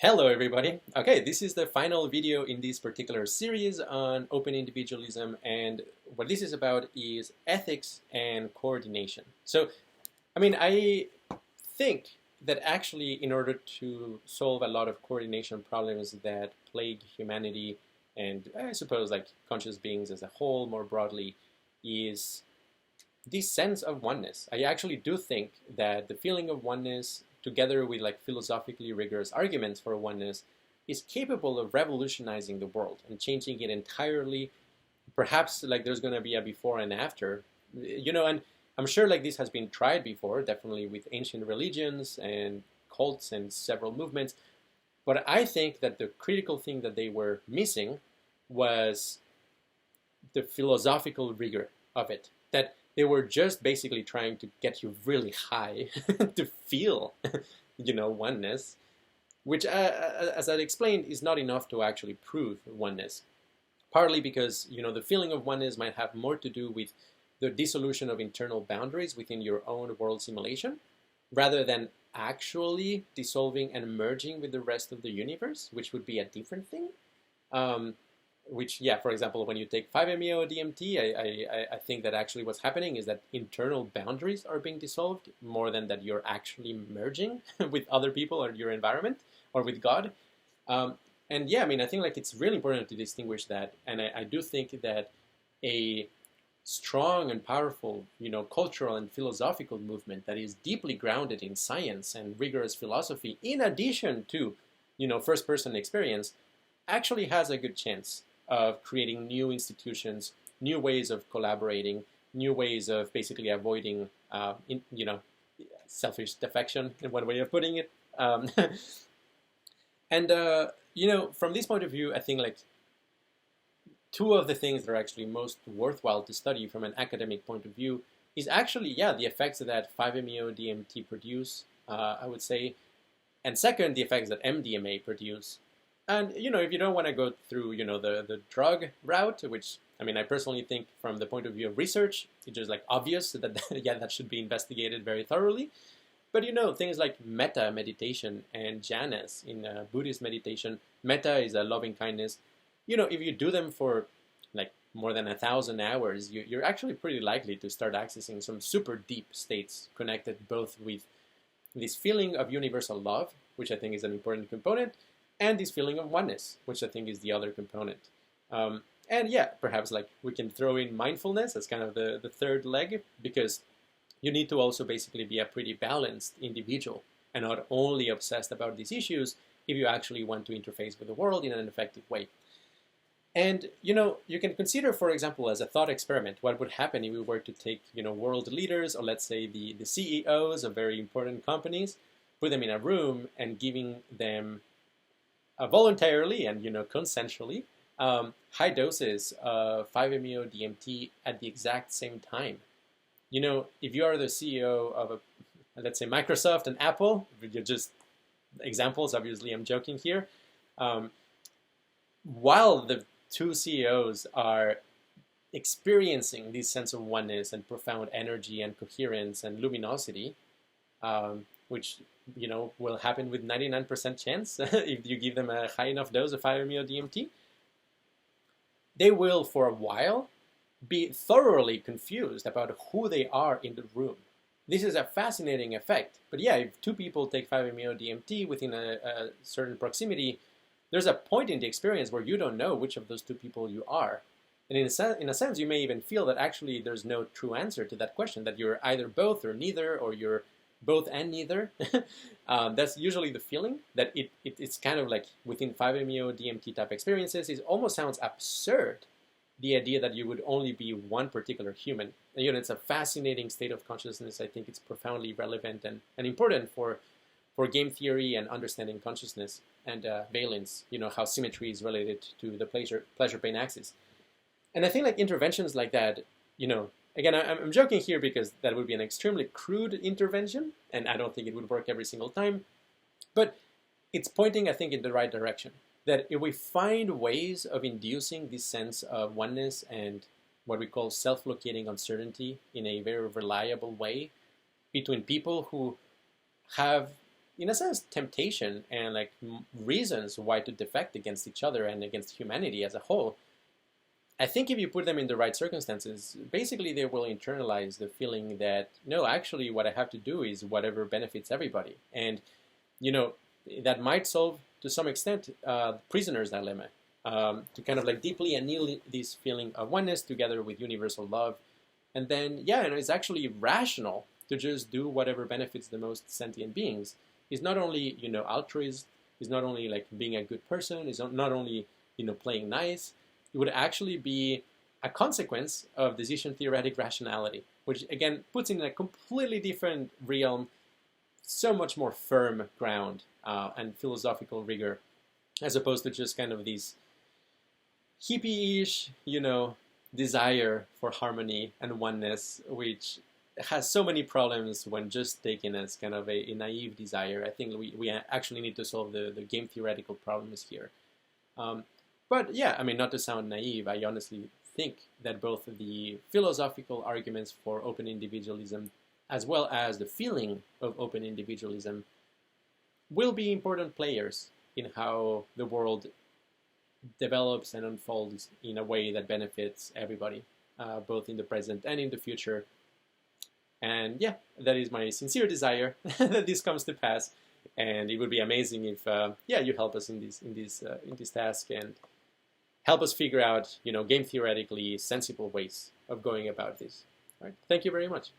Hello everybody. Okay, this is the final video in this particular series on open individualism, and what this is about is ethics and coordination. So, I think that actually in order to solve a lot of coordination problems that plague humanity and I suppose like conscious beings as a whole more broadly is this sense of oneness. I actually do think that the feeling of oneness, together with like philosophically rigorous arguments for oneness, is capable of revolutionizing the world and changing it entirely. Perhaps like there's going to be a before and after, and I'm sure like this has been tried before, definitely with ancient religions and cults and several movements. But I think that the critical thing that they were missing was the philosophical rigor of it. That they were just basically trying to get you really high to feel, oneness, which, as I explained, is not enough to actually prove oneness. Partly because, the feeling of oneness might have more to do with the dissolution of internal boundaries within your own world simulation, rather than actually dissolving and merging with the rest of the universe, which would be a different thing. For example, when you take 5-MeO DMT, I think that actually what's happening is that internal boundaries are being dissolved more than that you're actually merging with other people or your environment or with God. I think like it's really important to distinguish that. And I do think that a strong and powerful, cultural and philosophical movement that is deeply grounded in science and rigorous philosophy, in addition to, first-person experience, actually has a good chance of creating new institutions, new ways of collaborating, new ways of basically avoiding, selfish defection, in one way of putting it. From this point of view, I think like two of the things that are actually most worthwhile to study from an academic point of view is actually, the effects that 5-MeO DMT produce, I would say, and second, the effects that MDMA produce. And, if you don't want to go through, the drug route, which, I personally think from the point of view of research, it's just like obvious that, that should be investigated very thoroughly. But, things like metta meditation and jhanas in Buddhist meditation, metta is a loving kindness. If you do them for like more than 1,000 hours, you're actually pretty likely to start accessing some super deep states connected both with this feeling of universal love, which I think is an important component, and this feeling of oneness, which I think is the other component. Perhaps like we can throw in mindfulness as kind of the third leg, because you need to also basically be a pretty balanced individual and not only obsessed about these issues if you actually want to interface with the world in an effective way. And, you can consider, for example, as a thought experiment, what would happen if we were to take, world leaders, or let's say the CEOs of very important companies, put them in a room and giving them voluntarily and consensually high doses of 5-MeO DMT at the exact same time. If you are the CEO of let's say Microsoft and Apple, you're just examples, obviously I'm joking here, while the two CEOs are experiencing this sense of oneness and profound energy and coherence and luminosity, which will happen with 99% chance if you give them a high enough dose of 5-MeO DMT, they will for a while be thoroughly confused about who they are in the room. This is a fascinating effect. But if two people take 5-MeO DMT within a certain proximity, there's a point in the experience where you don't know which of those two people you are. And in a sense, you may even feel that actually there's no true answer to that question, that you're either both or neither, or you're both and neither. That's usually the feeling, that it's kind of like within 5-MeO DMT type experiences, it almost sounds absurd, the idea that you would only be one particular human. And, it's a fascinating state of consciousness. I think it's profoundly relevant and important for game theory and understanding consciousness and valence, how symmetry is related to the pleasure-pain axis. And I think like interventions like that, again, I'm joking here because that would be an extremely crude intervention, and I don't think it would work every single time. But it's pointing, I think, in the right direction. That if we find ways of inducing this sense of oneness and what we call self-locating uncertainty in a very reliable way between people who have in a sense, temptation and like reasons why to defect against each other and against humanity as a whole, I think if you put them in the right circumstances, basically they will internalize the feeling that, no, actually what I have to do is whatever benefits everybody. And, that might solve, to some extent, prisoner's dilemma, to kind of like deeply annihilate this feeling of oneness together with universal love. And then, it's actually rational to just do whatever benefits the most sentient beings. It's not only, altruist, it's not only like being a good person, it's not only, playing nice. It would actually be a consequence of decision theoretic rationality, which again puts in a completely different realm, so much more firm ground and philosophical rigor, as opposed to just kind of these hippie-ish, desire for harmony and oneness, which has so many problems when just taken as kind of a naive desire. I think we actually need to solve the game theoretical problems here. But yeah, I mean, not to sound naive, I honestly think that both the philosophical arguments for open individualism as well as the feeling of open individualism will be important players in how the world develops and unfolds in a way that benefits everybody, both in the present and in the future. And yeah, that is my sincere desire that this comes to pass. And it would be amazing if, you help us in this task and help us figure out, game theoretically sensible ways of going about this. All right. Thank you very much.